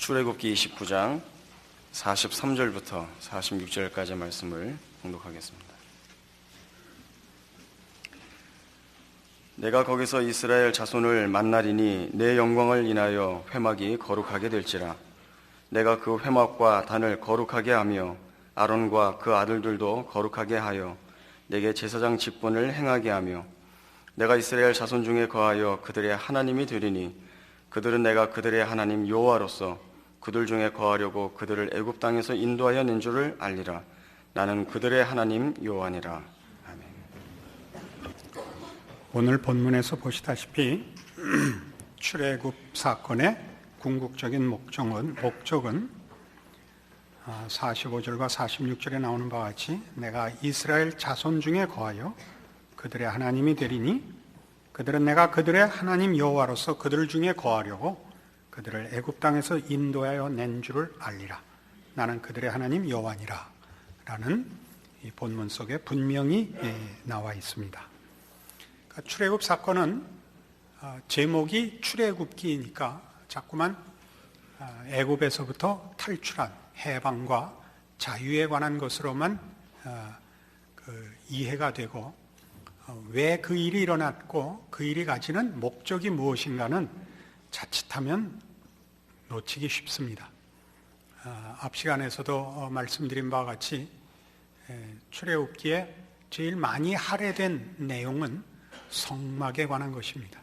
출애굽기 29장 43절부터 46절까지의 말씀을 봉독하겠습니다. 내가 거기서 이스라엘 자손을 만나리니 내 영광을 인하여 회막이 거룩하게 될지라. 내가 그 회막과 단을 거룩하게 하며 아론과 그 아들들도 거룩하게 하여 내게 제사장 직분을 행하게 하며 내가 이스라엘 자손 중에 거하여 그들의 하나님이 되리니 그들은 내가 그들의 하나님 여호와로서 그들 중에 거하려고 그들을 애굽 땅에서 인도하여 낸 줄을 알리라. 나는 그들의 하나님 여호와니라. 아멘. 오늘 본문에서 보시다시피 출애굽 사건의 궁극적인 목적은 45절과 46절에 나오는 바와 같이 내가 이스라엘 자손 중에 거하여 그들의 하나님이 되리니 그들은 내가 그들의 하나님 여호와로서 그들 중에 거하려고 그들을 애굽 땅에서 인도하여 낸 줄을 알리라. 나는 그들의 하나님 여호와니라 라는 이 본문 속에 분명히 나와 있습니다. 그러니까 출애굽 사건은 제목이 출애굽기니까 자꾸만 애굽에서부터 탈출한 해방과 자유에 관한 것으로만 이해가 되고 왜 그 일이 일어났고 그 일이 가지는 목적이 무엇인가는 자칫하면 놓치기 쉽습니다. 앞 시간에서도 말씀드린 바와 같이 출애굽기에 제일 많이 할애된 내용은 성막에 관한 것입니다.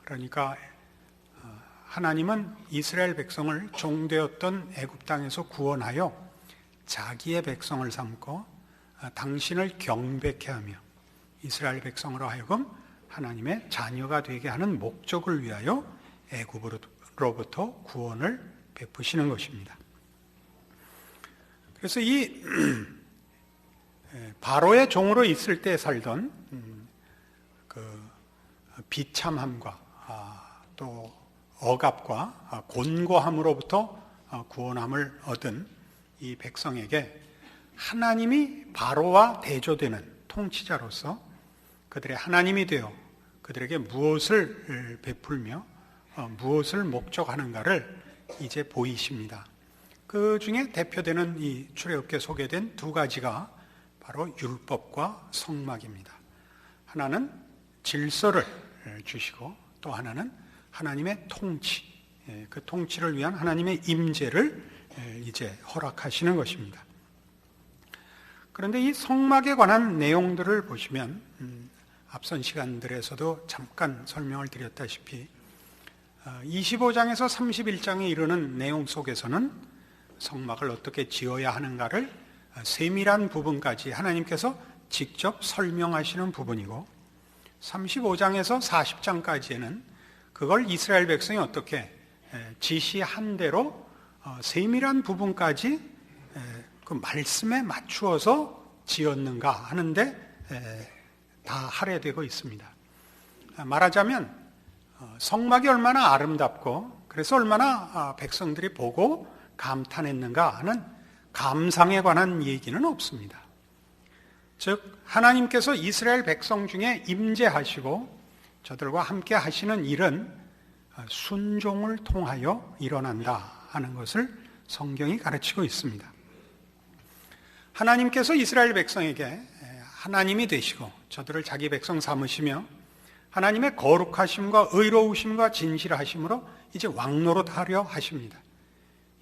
그러니까 하나님은 이스라엘 백성을 종되었던 애굽 땅에서 구원하여 자기의 백성을 삼고 당신을 경배케 하며 이스라엘 백성으로 하여금 하나님의 자녀가 되게 하는 목적을 위하여 애굽으로부터 구원을 베푸시는 것입니다. 그래서 이 바로의 종으로 있을 때 살던 그 비참함과 또 억압과 곤고함으로부터 구원함을 얻은 이 백성에게 하나님이 바로와 대조되는 통치자로서 그들의 하나님이 되어 그들에게 무엇을 베풀며 무엇을 목적하는가를 이제 보이십니다. 그 중에 대표되는 이 출애굽기에 소개된 두 가지가 바로 율법과 성막입니다. 하나는 질서를 주시고 또 하나는 하나님의 통치, 그 통치를 위한 하나님의 임재를 이제 허락하시는 것입니다. 그런데 이 성막에 관한 내용들을 보시면 앞선 시간들에서도 잠깐 설명을 드렸다시피 25장에서 31장에 이르는 내용 속에서는 성막을 어떻게 지어야 하는가를 세밀한 부분까지 하나님께서 직접 설명하시는 부분이고 35장에서 40장까지에는 그걸 이스라엘 백성이 어떻게 지시한 대로 세밀한 부분까지 그 말씀에 맞추어서 지었는가 하는데 다 할애되고 있습니다. 말하자면 성막이 얼마나 아름답고 그래서 얼마나 백성들이 보고 감탄했는가 하는 감상에 관한 얘기는 없습니다. 즉 하나님께서 이스라엘 백성 중에 임재하시고 저들과 함께 하시는 일은 순종을 통하여 일어난다 하는 것을 성경이 가르치고 있습니다. 하나님께서 이스라엘 백성에게 하나님이 되시고 저들을 자기 백성 삼으시며 하나님의 거룩하심과 의로우심과 진실하심으로 이제 왕노릇하려 하십니다.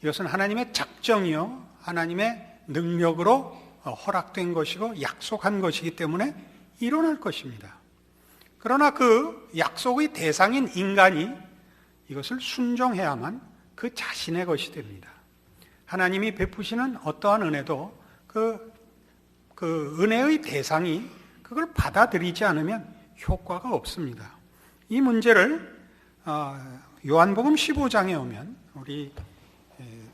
이것은 하나님의 작정이요 하나님의 능력으로 허락된 것이고 약속한 것이기 때문에 일어날 것입니다. 그러나 그 약속의 대상인 인간이 이것을 순종해야만 그 자신의 것이 됩니다. 하나님이 베푸시는 어떠한 은혜도 그 은혜의 대상이 그걸 받아들이지 않으면 효과가 없습니다. 이 문제를 요한복음 15장에 오면 우리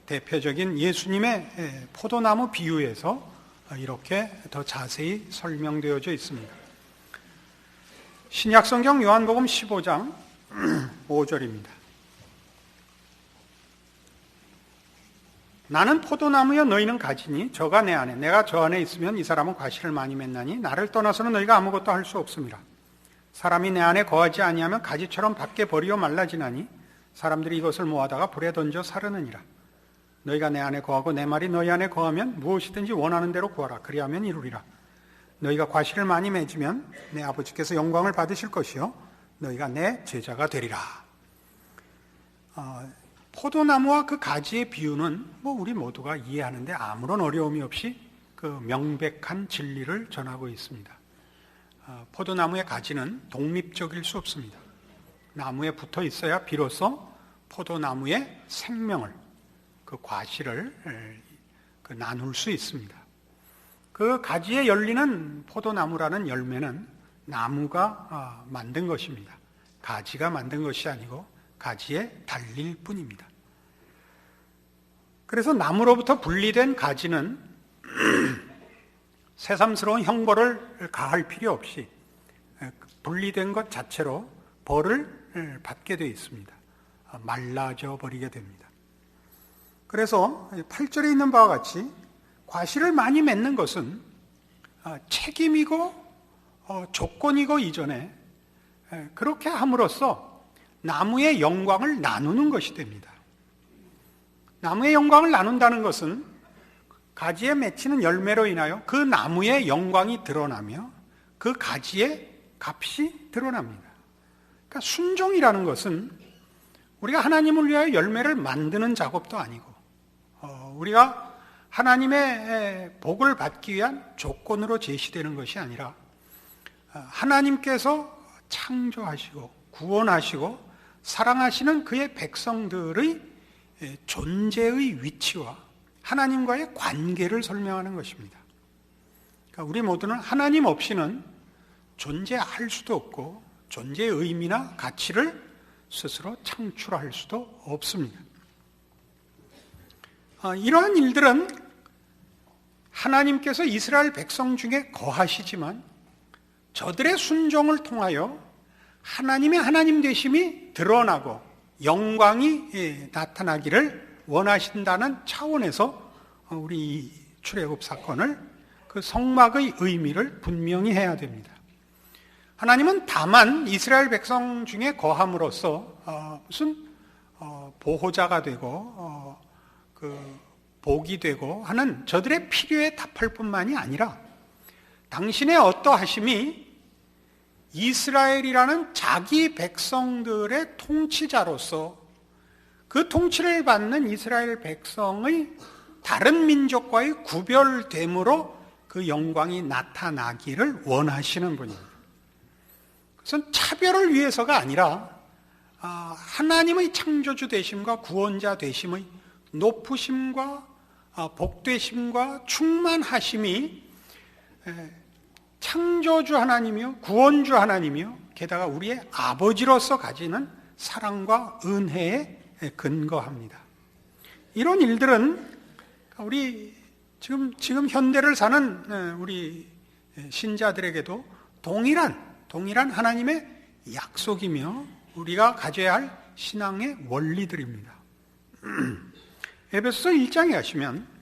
대표적인 예수님의 포도나무 비유에서 이렇게 더 자세히 설명되어져 있습니다. 신약성경 요한복음 15장 5절입니다. 나는 포도나무여 너희는 가지니 저가 내 안에 내가 저 안에 있으면 이 사람은 과실을 많이 맺나니 나를 떠나서는 너희가 아무것도 할 수 없음이라. 사람이 내 안에 거하지 아니하면 가지처럼 밖에 버리어 말라지나니 사람들이 이것을 모아다가 불에 던져 사르느니라. 너희가 내 안에 거하고 내 말이 너희 안에 거하면 무엇이든지 원하는 대로 구하라. 그리하면 이루리라. 너희가 과실을 많이 맺으면 내 아버지께서 영광을 받으실 것이요 너희가 내 제자가 되리라. 포도나무와 그 가지의 비유는 우리 모두가 이해하는데 아무런 어려움이 없이 그 명백한 진리를 전하고 있습니다. 포도나무의 가지는 독립적일 수 없습니다. 나무에 붙어 있어야 비로소 포도나무의 생명을, 그 과실을 나눌 수 있습니다. 그 가지에 열리는 포도나무라는 열매는 나무가 만든 것입니다. 가지가 만든 것이 아니고 가지에 달릴 뿐입니다. 그래서 나무로부터 분리된 가지는 새삼스러운 형벌을 가할 필요 없이 분리된 것 자체로 벌을 받게 되어 있습니다. 말라져 버리게 됩니다. 그래서 8절에 있는 바와 같이 과실을 많이 맺는 것은 책임이고 조건이고 이전에 그렇게 함으로써 나무의 영광을 나누는 것이 됩니다. 나무의 영광을 나눈다는 것은 가지에 맺히는 열매로 인하여 그 나무의 영광이 드러나며 그 가지의 값이 드러납니다. 그러니까 순종이라는 것은 우리가 하나님을 위하여 열매를 만드는 작업도 아니고 우리가 하나님의 복을 받기 위한 조건으로 제시되는 것이 아니라 하나님께서 창조하시고 구원하시고 사랑하시는 그의 백성들의 존재의 위치와 하나님과의 관계를 설명하는 것입니다. 그러니까 우리 모두는 하나님 없이는 존재할 수도 없고 존재의 의미나 가치를 스스로 창출할 수도 없습니다. 이러한 일들은 하나님께서 이스라엘 백성 중에 거하시지만 저들의 순종을 통하여 하나님의 하나님 되심이 드러나고 영광이 나타나기를 원하신다는 차원에서 우리 이 출애굽 사건을 그 성막의 의미를 분명히 해야 됩니다. 하나님은 다만 이스라엘 백성 중에 거함으로써 무슨 보호자가 되고 그 복이 되고 하는 저들의 필요에 답할 뿐만이 아니라 당신의 어떠하심이 이스라엘이라는 자기 백성들의 통치자로서 그 통치를 받는 이스라엘 백성의 다른 민족과의 구별됨으로 그 영광이 나타나기를 원하시는 분입니다. 그것은 차별을 위해서가 아니라 하나님의 창조주 되심과 구원자 되심의 높으심과 복되심과 충만하심이 창조주 하나님이요 구원주 하나님이요 게다가 우리의 아버지로서 가지는 사랑과 은혜에 근거합니다. 이런 일들은 우리 지금 현대를 사는 우리 신자들에게도 동일한 하나님의 약속이며 우리가 가져야 할 신앙의 원리들입니다. 에베소서 1장에 가시면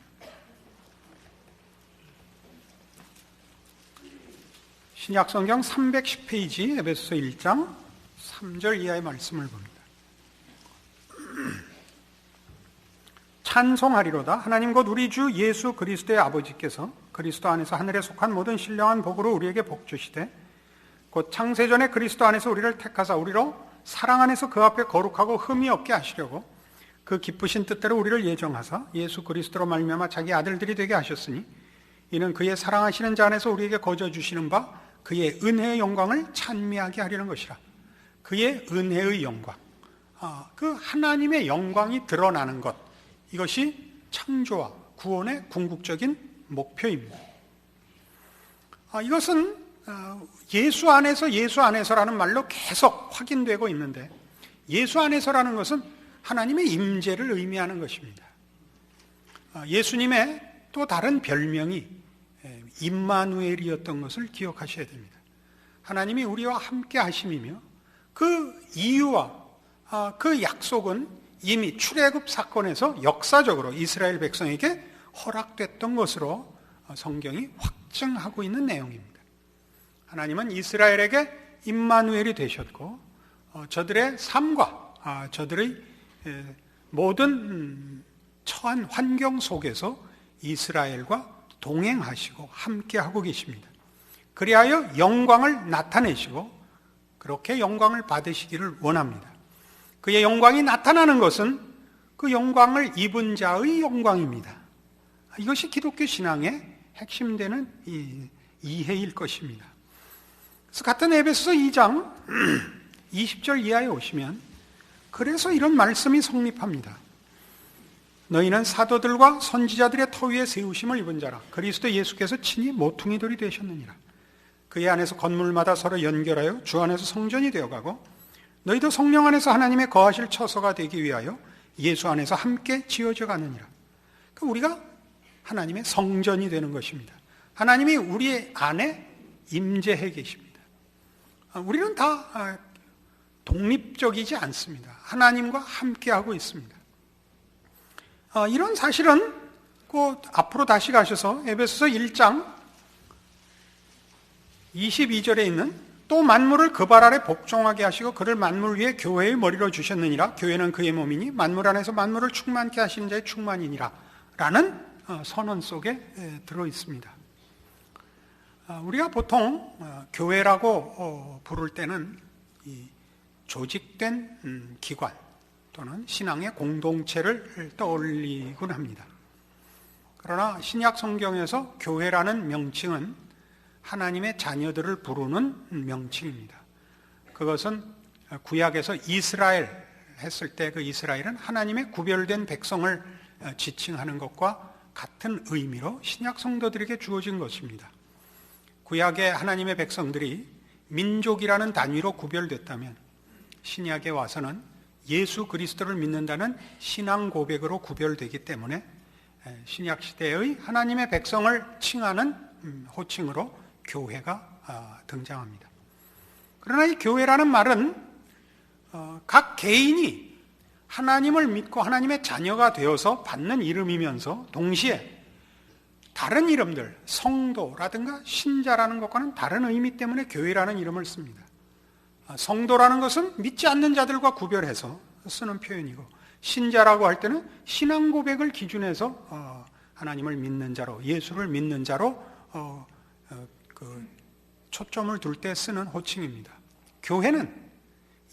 신약성경 310페이지 에베소서 1장 3절 이하의 말씀을 봅니다. 찬송하리로다 하나님 곧 우리 주 예수 그리스도의 아버지께서 그리스도 안에서 하늘에 속한 모든 신령한 복으로 우리에게 복 주시되 곧 창세전에 그리스도 안에서 우리를 택하사 우리로 사랑 안에서 그 앞에 거룩하고 흠이 없게 하시려고 그 기쁘신 뜻대로 우리를 예정하사 예수 그리스도로 말미암아 자기 아들들이 되게 하셨으니 이는 그의 사랑하시는 자 안에서 우리에게 거저 주시는 바 그의 은혜의 영광을 찬미하게 하려는 것이라. 그의 은혜의 영광, 그 하나님의 영광이 드러나는 것, 이것이 창조와 구원의 궁극적인 목표입니다. 이것은 예수 안에서라는 말로 계속 확인되고 있는데 예수 안에서라는 것은 하나님의 임재를 의미하는 것입니다. 예수님의 또 다른 별명이 임마누엘이었던 것을 기억하셔야 됩니다. 하나님이 우리와 함께 하심이며 그 이유와 그 약속은 이미 출애굽 사건에서 역사적으로 이스라엘 백성에게 허락됐던 것으로 성경이 확증하고 있는 내용입니다. 하나님은 이스라엘에게 임마누엘이 되셨고 저들의 삶과 저들의 모든 처한 환경 속에서 이스라엘과 동행하시고 함께하고 계십니다. 그리하여 영광을 나타내시고 그렇게 영광을 받으시기를 원합니다. 그의 영광이 나타나는 것은 그 영광을 입은 자의 영광입니다. 이것이 기독교 신앙의 핵심되는 이해일 것입니다. 그래서 같은 에베소서 2장 20절 이하에 오시면 그래서 이런 말씀이 성립합니다. 너희는 사도들과 선지자들의 터 위에 세우심을 입은 자라. 그리스도 예수께서 친히 모퉁이 돌이 되셨느니라. 그의 안에서 건물마다 서로 연결하여 주 안에서 성전이 되어가고 너희도 성령 안에서 하나님의 거하실 처소가 되기 위하여 예수 안에서 함께 지어져 가느니라. 그러니까 우리가 하나님의 성전이 되는 것입니다. 하나님이 우리 안에 임재해 계십니다. 우리는 다 독립적이지 않습니다. 하나님과 함께하고 있습니다. 이런 사실은 곧 앞으로 다시 가셔서 에베소서 1장 22절에 있는 또 만물을 그 발 아래 복종하게 하시고 그를 만물 위에 교회의 머리로 주셨느니라. 교회는 그의 몸이니 만물 안에서 만물을 충만케 하시는 자의 충만이니라 라는 선언 속에 들어 있습니다. 우리가 보통 교회라고 부를 때는 이 조직된 기관 또는 신앙의 공동체를 떠올리곤 합니다. 그러나 신약 성경에서 교회라는 명칭은 하나님의 자녀들을 부르는 명칭입니다. 그것은 구약에서 이스라엘 했을 때 그 이스라엘은 하나님의 구별된 백성을 지칭하는 것과 같은 의미로 신약 성도들에게 주어진 것입니다. 구약의 하나님의 백성들이 민족이라는 단위로 구별됐다면 신약에 와서는 예수 그리스도를 믿는다는 신앙 고백으로 구별되기 때문에 신약 시대의 하나님의 백성을 칭하는 호칭으로 교회가 등장합니다. 그러나 이 교회라는 말은 각 개인이 하나님을 믿고 하나님의 자녀가 되어서 받는 이름이면서 동시에 다른 이름들, 성도라든가 신자라는 것과는 다른 의미 때문에 교회라는 이름을 씁니다. 성도라는 것은 믿지 않는 자들과 구별해서 쓰는 표현이고, 신자라고 할 때는 신앙 고백을 기준해서 하나님을 믿는 자로, 예수를 믿는 자로 초점을 둘 때 쓰는 호칭입니다. 교회는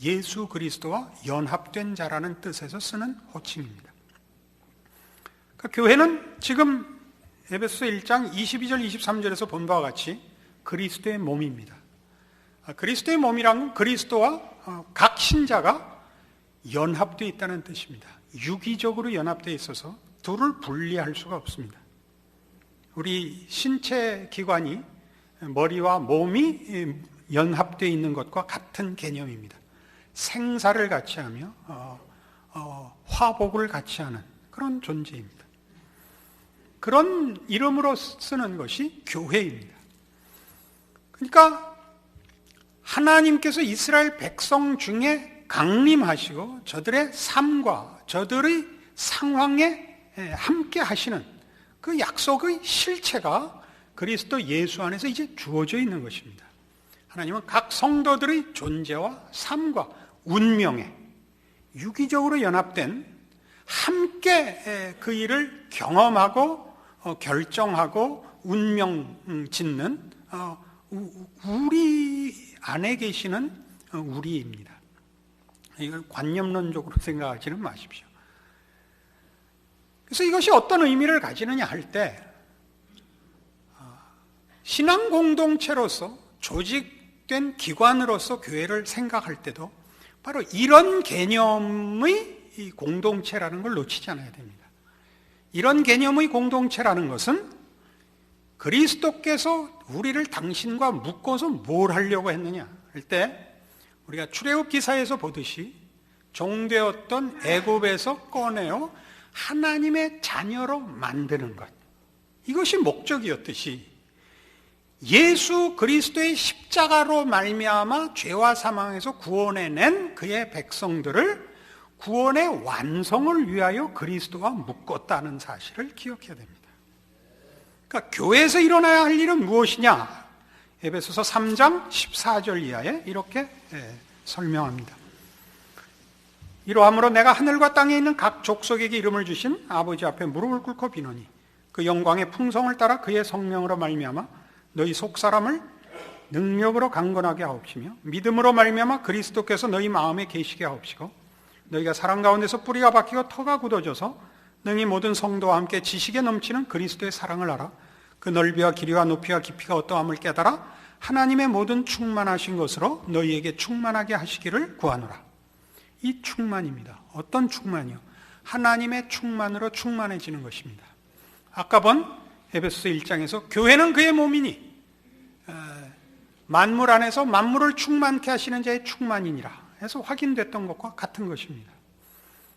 예수 그리스도와 연합된 자라는 뜻에서 쓰는 호칭입니다. 그러니까 교회는 지금 에베소서 1장 22절 23절에서 본 바와 같이 그리스도의 몸입니다. 그리스도의 몸이란 건 그리스도와 각 신자가 연합되어 있다는 뜻입니다. 유기적으로 연합되어 있어서 둘을 분리할 수가 없습니다. 우리 신체 기관이 머리와 몸이 연합되어 있는 것과 같은 개념입니다. 생사를 같이 하며 화복을 같이 하는 그런 존재입니다. 그런 이름으로 쓰는 것이 교회입니다. 그러니까 하나님께서 이스라엘 백성 중에 강림하시고 저들의 삶과 저들의 상황에 함께 하시는 그 약속의 실체가 그리스도 예수 안에서 이제 주어져 있는 것입니다. 하나님은 각 성도들의 존재와 삶과 운명에 유기적으로 연합된 함께 그 일을 경험하고 결정하고 운명 짓는 우리 안에 계시는 우리입니다. 이걸 관념론적으로 생각하지는 마십시오. 그래서 이것이 어떤 의미를 가지느냐 할 때 신앙 공동체로서 조직된 기관으로서 교회를 생각할 때도 바로 이런 개념의 이 공동체라는 걸 놓치지 않아야 됩니다. 이런 개념의 공동체라는 것은 그리스도께서 우리를 당신과 묶어서 뭘 하려고 했느냐 할 때 우리가 출애굽 기사에서 보듯이 종되었던 애굽에서 꺼내어 하나님의 자녀로 만드는 것, 이것이 목적이었듯이 예수 그리스도의 십자가로 말미암아 죄와 사망에서 구원해낸 그의 백성들을 구원의 완성을 위하여 그리스도와 묶었다는 사실을 기억해야 됩니다. 그러니까 교회에서 일어나야 할 일은 무엇이냐? 에베소서 3장 14절 이하에 이렇게 설명합니다. 이러함으로 내가 하늘과 땅에 있는 각 족속에게 이름을 주신 아버지 앞에 무릎을 꿇고 비노니 그 영광의 풍성을 따라 그의 성령으로 말미암아 너희 속사람을 능력으로 강건하게 하옵시며 믿음으로 말미암아 그리스도께서 너희 마음에 계시게 하옵시고 너희가 사랑 가운데서 뿌리가 박히고 터가 굳어져서 능히 모든 성도와 함께 지식에 넘치는 그리스도의 사랑을 알아 그 넓이와 길이와 높이와 깊이가 어떠함을 깨달아 하나님의 모든 충만하신 것으로 너희에게 충만하게 하시기를 구하노라. 이 충만입니다. 어떤 충만이요? 하나님의 충만으로 충만해지는 것입니다. 아까 본 에베소서 1장에서 교회는 그의 몸이니 만물 안에서 만물을 충만케 하시는 자의 충만이니라 해서 확인됐던 것과 같은 것입니다.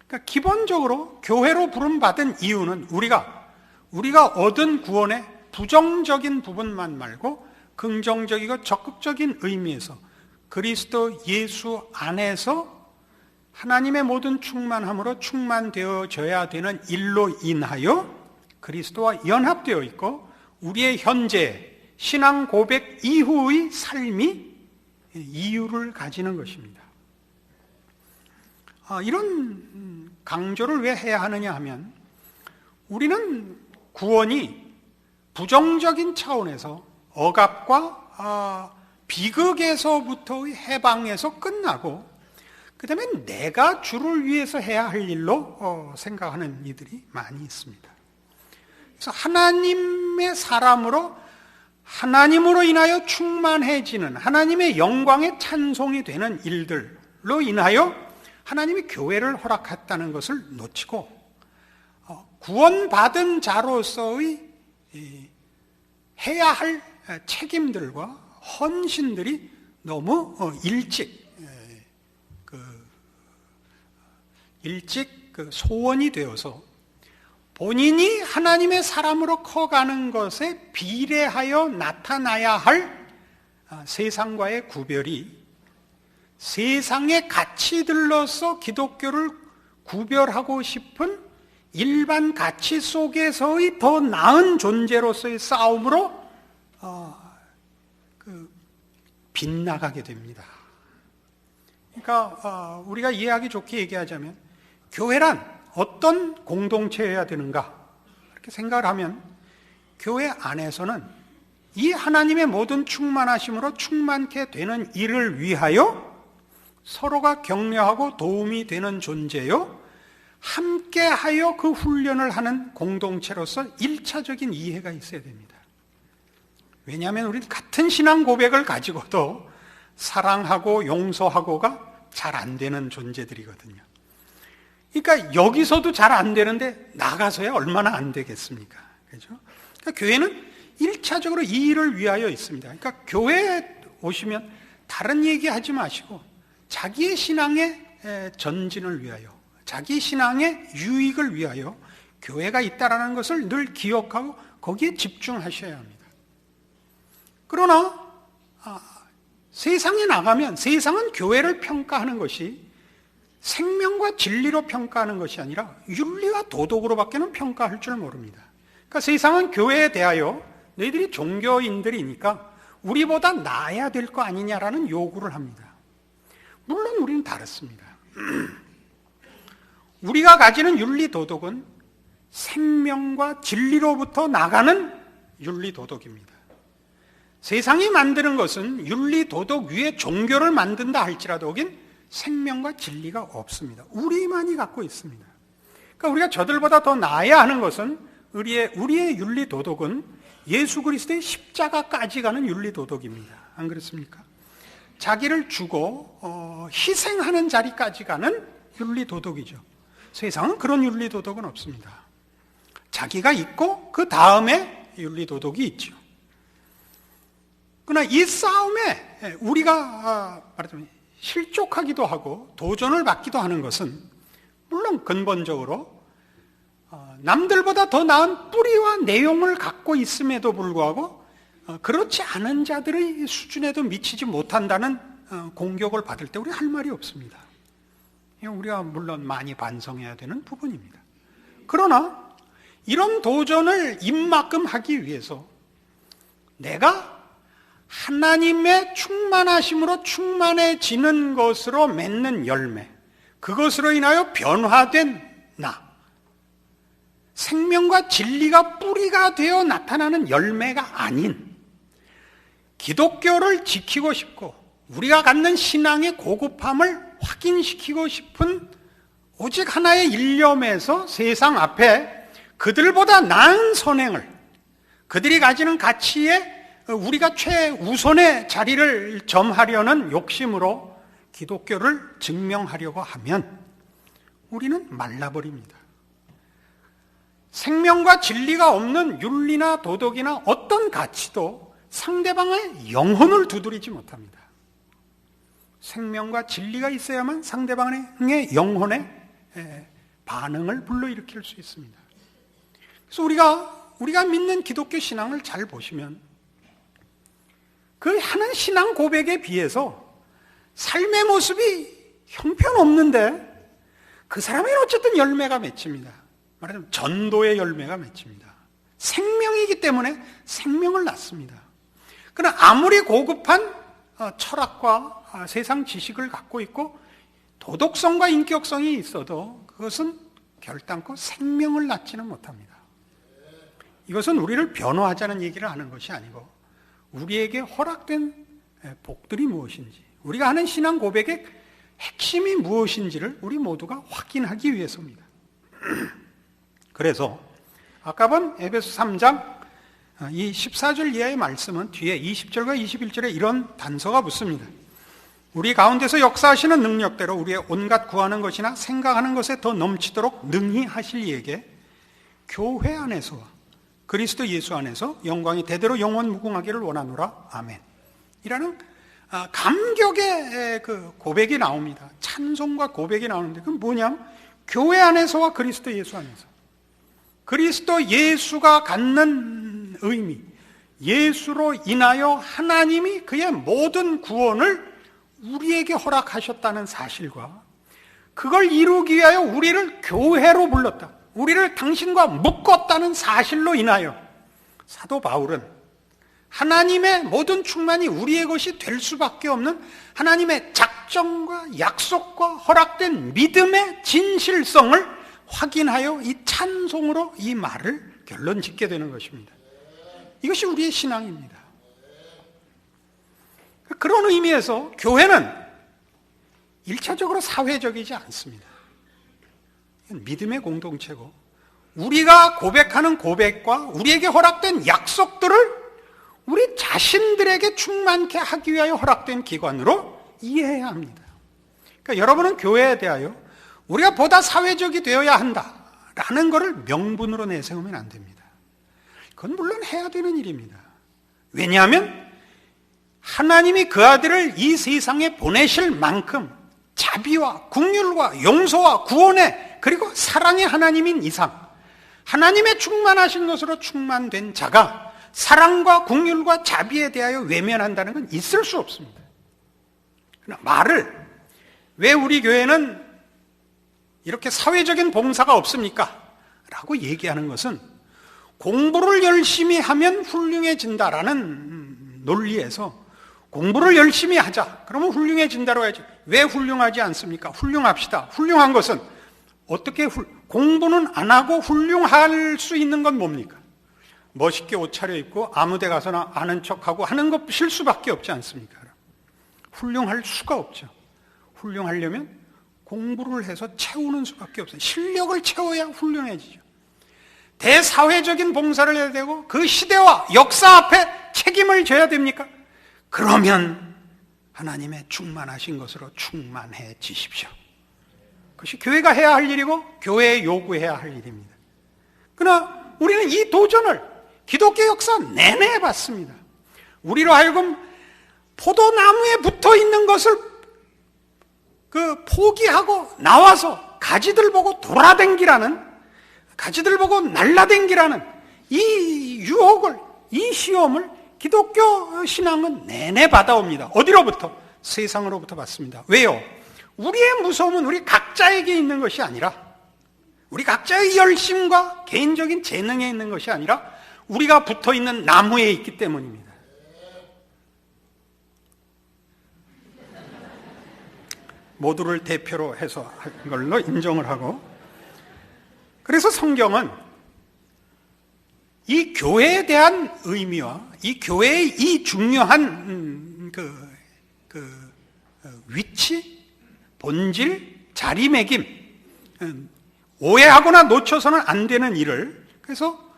그러니까 기본적으로 교회로 부름받은 이유는 우리가 얻은 구원의 부정적인 부분만 말고 긍정적이고 적극적인 의미에서 그리스도 예수 안에서 하나님의 모든 충만함으로 충만되어져야 되는 일로 인하여 그리스도와 연합되어 있고 우리의 현재 신앙 고백 이후의 삶이 이유를 가지는 것입니다. 이런 강조를 왜 해야 하느냐 하면 우리는 구원이 부정적인 차원에서 억압과 비극에서부터의 해방에서 끝나고 그 다음에 내가 주를 위해서 해야 할 일로 생각하는 이들이 많이 있습니다. 그래서 하나님의 사람으로 하나님으로 인하여 충만해지는 하나님의 영광의 찬송이 되는 일들로 인하여 하나님이 교회를 허락했다는 것을 놓치고 구원받은 자로서의 해야 할 책임들과 헌신들이 너무 일찍 소원이 되어서 본인이 하나님의 사람으로 커가는 것에 비례하여 나타나야 할 세상과의 구별이 세상의 가치들로서 기독교를 구별하고 싶은 일반 가치 속에서의 더 나은 존재로서의 싸움으로 빗나가게 됩니다. 그러니까 우리가 이해하기 좋게 얘기하자면 교회란 어떤 공동체여야 되는가 이렇게 생각을 하면 교회 안에서는 이 하나님의 모든 충만하심으로 충만케 되는 일을 위하여 서로가 격려하고 도움이 되는 존재요 함께하여 그 훈련을 하는 공동체로서 1차적인 이해가 있어야 됩니다. 왜냐하면 우리는 같은 신앙 고백을 가지고도 사랑하고 용서하고가 잘 안 되는 존재들이거든요. 그러니까 여기서도 잘 안 되는데 나가서야 얼마나 안 되겠습니까? 그렇죠? 그러니까 교회는 1차적으로 이 일을 위하여 있습니다. 그러니까 교회에 오시면 다른 얘기하지 마시고 자기의 신앙의 전진을 위하여 자기 신앙의 유익을 위하여 교회가 있다라는 것을 늘 기억하고 거기에 집중하셔야 합니다. 그러나 세상에 나가면 세상은 교회를 평가하는 것이 생명과 진리로 평가하는 것이 아니라 윤리와 도덕으로밖에는 평가할 줄 모릅니다. 그러니까 세상은 교회에 대하여 너희들이 종교인들이니까 우리보다 나아야 될 거 아니냐라는 요구를 합니다. 물론 우리는 다릅니다. 우리가 가지는 윤리 도덕은 생명과 진리로부터 나가는 윤리 도덕입니다. 세상이 만드는 것은 윤리 도덕 위에 종교를 만든다 할지라도 거긴 생명과 진리가 없습니다. 우리만이 갖고 있습니다. 그러니까 우리가 저들보다 더 나아야 하는 것은 우리의 윤리 도덕은 예수 그리스도의 십자가까지 가는 윤리 도덕입니다. 안 그렇습니까? 자기를 주고 희생하는 자리까지 가는 윤리 도덕이죠. 세상은 그런 윤리 도덕은 없습니다. 자기가 있고 그 다음에 윤리 도덕이 있죠. 그러나 이 싸움에 우리가 말하자면 실족하기도 하고 도전을 받기도 하는 것은 물론 근본적으로 남들보다 더 나은 뿌리와 내용을 갖고 있음에도 불구하고 그렇지 않은 자들의 수준에도 미치지 못한다는 공격을 받을 때 우리 할 말이 없습니다. 우리가 물론 많이 반성해야 되는 부분입니다. 그러나 이런 도전을 입막음 하기 위해서 내가 하나님의 충만하심으로 충만해지는 것으로 맺는 열매, 그것으로 인하여 변화된 나, 생명과 진리가 뿌리가 되어 나타나는 열매가 아닌 기독교를 지키고 싶고 우리가 갖는 신앙의 고급함을 확인시키고 싶은 오직 하나의 일념에서 세상 앞에 그들보다 나은 선행을, 그들이 가지는 가치에 우리가 최우선의 자리를 점하려는 욕심으로 기독교를 증명하려고 하면 우리는 말라버립니다. 생명과 진리가 없는 윤리나 도덕이나 어떤 가치도 상대방의 영혼을 두드리지 못합니다. 생명과 진리가 있어야만 상대방의 영혼에 반응을 불러일으킬 수 있습니다. 그래서 우리가 믿는 기독교 신앙을 잘 보시면 그 하는 신앙 고백에 비해서 삶의 모습이 형편없는데 그 사람에는 어쨌든 열매가 맺힙니다. 말하자면 전도의 열매가 맺힙니다. 생명이기 때문에 생명을 낳습니다. 그러나 아무리 고급한 철학과 세상 지식을 갖고 있고 도덕성과 인격성이 있어도 그것은 결단코 생명을 낳지는 못합니다. 이것은 우리를 변호하자는 얘기를 하는 것이 아니고 우리에게 허락된 복들이 무엇인지, 우리가 하는 신앙 고백의 핵심이 무엇인지를 우리 모두가 확인하기 위해서입니다. 그래서 아까 본 에베소 3장 이 14절 이하의 말씀은 뒤에 20절과 21절에 이런 단서가 붙습니다. 우리 가운데서 역사하시는 능력대로 우리의 온갖 구하는 것이나 생각하는 것에 더 넘치도록 능히 하실 이에게 교회 안에서와 그리스도 예수 안에서 영광이 대대로 영원 무궁하기를 원하노라. 아멘. 이라는 감격의 그 고백이 나옵니다. 찬송과 고백이 나오는데 그건 뭐냐면 교회 안에서와 그리스도 예수 안에서, 그리스도 예수가 갖는 의미, 예수로 인하여 하나님이 그의 모든 구원을 우리에게 허락하셨다는 사실과 그걸 이루기 위하여 우리를 교회로 불렀다, 우리를 당신과 묶었다는 사실로 인하여 사도 바울은 하나님의 모든 충만이 우리의 것이 될 수밖에 없는 하나님의 작정과 약속과 허락된 믿음의 진실성을 확인하여 이 찬송으로 이 말을 결론 짓게 되는 것입니다. 이것이 우리의 신앙입니다. 그런 의미에서 교회는 일차적으로 사회적이지 않습니다. 믿음의 공동체고 우리가 고백하는 고백과 우리에게 허락된 약속들을 우리 자신들에게 충만케 하기 위하여 허락된 기관으로 이해해야 합니다. 그러니까 여러분은 교회에 대하여 우리가 보다 사회적이 되어야 한다라는 것을 명분으로 내세우면 안 됩니다. 그건 물론 해야 되는 일입니다. 왜냐하면 하나님이 그 아들을 이 세상에 보내실 만큼 자비와 긍휼과 용서와 구원의 그리고 사랑의 하나님인 이상 하나님의 충만하신 것으로 충만된 자가 사랑과 긍휼과 자비에 대하여 외면한다는 건 있을 수 없습니다. 그러나 말을 왜 우리 교회는 이렇게 사회적인 봉사가 없습니까? 라고 얘기하는 것은 공부를 열심히 하면 훌륭해진다라는 논리에서 공부를 열심히 하자, 그러면 훌륭해진다고 해야지. 왜 훌륭하지 않습니까? 훌륭합시다. 훌륭한 것은 어떻게 공부는 안 하고 훌륭할 수 있는 건 뭡니까? 멋있게 옷 차려입고 아무 데 가서나 아는 척하고 하는 것일 수밖에 없지 않습니까? 훌륭할 수가 없죠. 훌륭하려면 공부를 해서 채우는 수밖에 없어요. 실력을 채워야 훌륭해지죠. 대사회적인 봉사를 해야 되고 그 시대와 역사 앞에 책임을 져야 됩니까? 그러면 하나님의 충만하신 것으로 충만해지십시오. 그것이 교회가 해야 할 일이고 교회에 요구해야 할 일입니다. 그러나 우리는 이 도전을 기독교 역사 내내 해봤습니다. 우리로 하여금 포도나무에 붙어 있는 것을 포기하고 나와서 가지들 보고 돌아댕기라는, 가지들 보고 날라댕기라는 이 유혹을, 이 시험을 기독교 신앙은 내내 받아옵니다. 어디로부터? 세상으로부터 받습니다. 왜요? 우리의 무서움은 우리 각자에게 있는 것이 아니라, 우리 각자의 열심과 개인적인 재능에 있는 것이 아니라 우리가 붙어 있는 나무에 있기 때문입니다. 모두를 대표로 해서 한 걸로 인정을 하고, 그래서 성경은 이 교회에 대한 의미와 이 교회의 이 중요한 위치, 본질, 자리매김, 오해하거나 놓쳐서는 안 되는 일을, 그래서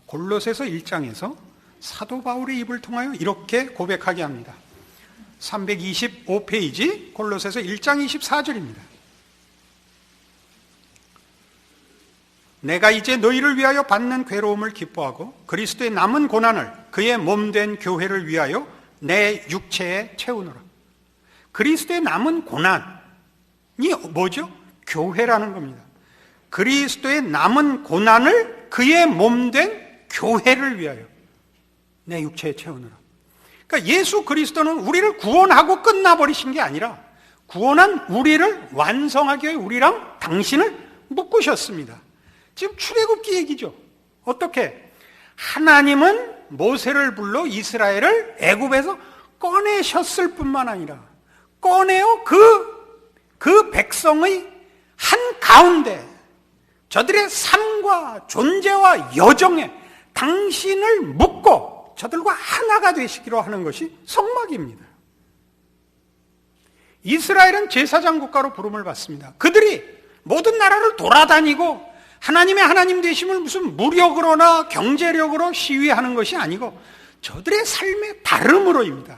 골로새서 1장에서 사도 바울의 입을 통하여 이렇게 고백하게 합니다. 325페이지 골로새서 1장 24절입니다. 내가 이제 너희를 위하여 받는 괴로움을 기뻐하고 그리스도의 남은 고난을 그의 몸된 교회를 위하여 내 육체에 채우노라. 그리스도의 남은 고난이 뭐죠? 교회라는 겁니다. 그리스도의 남은 고난을 그의 몸된 교회를 위하여 내 육체에 채우노라. 그러니까 예수 그리스도는 우리를 구원하고 끝나버리신 게 아니라 구원한 우리를 완성하기 위해 우리랑 당신을 묶으셨습니다. 지금 출애굽기 얘기죠. 어떻게? 하나님은 모세를 불러 이스라엘을 애굽에서 꺼내셨을 뿐만 아니라 꺼내어 그 백성의 한가운데 저들의 삶과 존재와 여정에 당신을 묶고 저들과 하나가 되시기로 하는 것이 성막입니다. 이스라엘은 제사장 국가로 부름을 받습니다. 그들이 모든 나라를 돌아다니고 하나님의 하나님 되심을 무슨 무력으로나 경제력으로 시위하는 것이 아니고 저들의 삶의 다름으로입니다.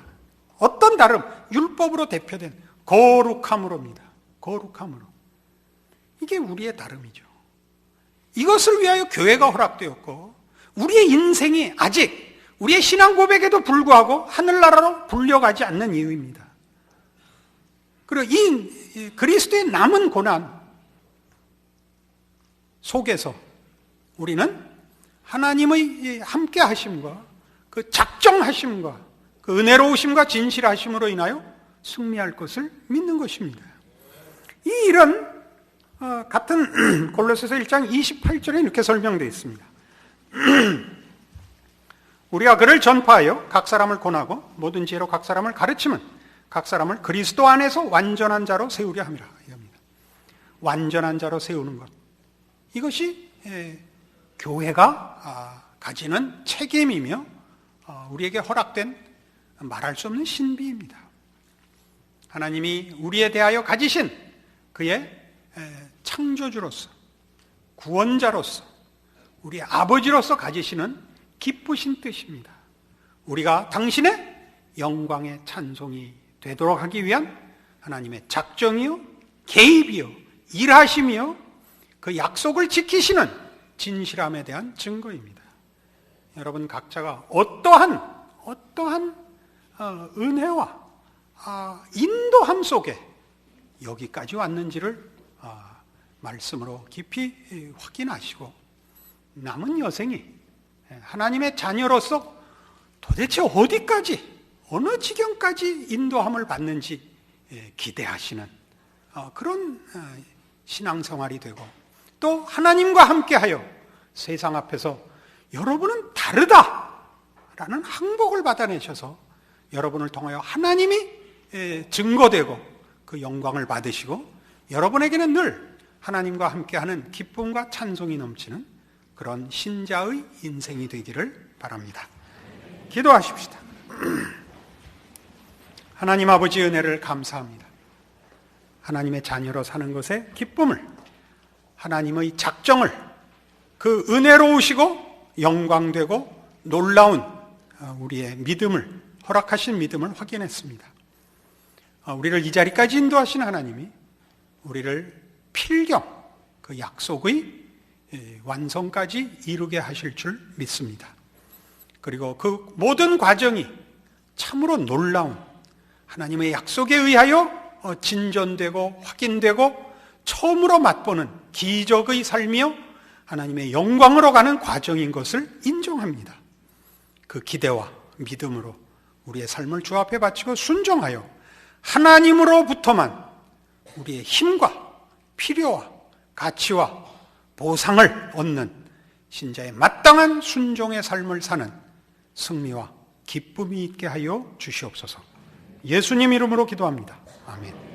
어떤 다름? 율법으로 대표된 거룩함으로입니다. 거룩함으로. 이게 우리의 다름이죠. 이것을 위하여 교회가 허락되었고 우리의 인생이 아직 우리의 신앙 고백에도 불구하고 하늘나라로 불려가지 않는 이유입니다. 그리고 이 그리스도의 남은 고난 속에서 우리는 하나님의 함께 하심과 그 작정하심과 그 은혜로우심과 진실하심으로 인하여 승리할 것을 믿는 것입니다. 이 일은 같은 골로새서 1장 28절에 이렇게 설명되어 있습니다. 우리가 그를 전파하여 각 사람을 권하고 모든 지혜로 각 사람을 가르치면 각 사람을 그리스도 안에서 완전한 자로 세우려 함이라. 완전한 자로 세우는 것, 이것이 교회가 가지는 책임이며 우리에게 허락된 말할 수 없는 신비입니다. 하나님이 우리에 대하여 가지신 그의 창조주로서, 구원자로서, 우리의 아버지로서 가지시는 기쁘신 뜻입니다. 우리가 당신의 영광의 찬송이 되도록 하기 위한 하나님의 작정이요, 개입이요, 일하심이요, 그 약속을 지키시는 진실함에 대한 증거입니다. 여러분 각자가 어떠한 은혜와 인도함 속에 여기까지 왔는지를 말씀으로 깊이 확인하시고 남은 여생이 하나님의 자녀로서 도대체 어디까지, 어느 지경까지 인도함을 받는지 기대하시는 그런 신앙생활이 되고, 또 하나님과 함께하여 세상 앞에서 여러분은 다르다라는 항복을 받아내셔서 여러분을 통하여 하나님이 증거되고 그 영광을 받으시고 여러분에게는 늘 하나님과 함께하는 기쁨과 찬송이 넘치는 그런 신자의 인생이 되기를 바랍니다. 기도하십시다. 하나님 아버지 은혜를 감사합니다. 하나님의 자녀로 사는 것의 기쁨을, 하나님의 작정을, 그 은혜로우시고 영광되고 놀라운 우리의 믿음을, 허락하신 믿음을 확인했습니다. 우리를 이 자리까지 인도하신 하나님이 우리를 필경 그 약속의 완성까지 이루게 하실 줄 믿습니다. 그리고 그 모든 과정이 참으로 놀라운 하나님의 약속에 의하여 진전되고 확인되고 처음으로 맛보는 기적의 삶이요 하나님의 영광으로 가는 과정인 것을 인정합니다. 그 기대와 믿음으로 우리의 삶을 주 앞에 바치고 순종하여 하나님으로부터만 우리의 힘과 필요와 가치와 보상을 얻는 신자의 마땅한 순종의 삶을 사는 승리와 기쁨이 있게 하여 주시옵소서. 예수님 이름으로 기도합니다. 아멘.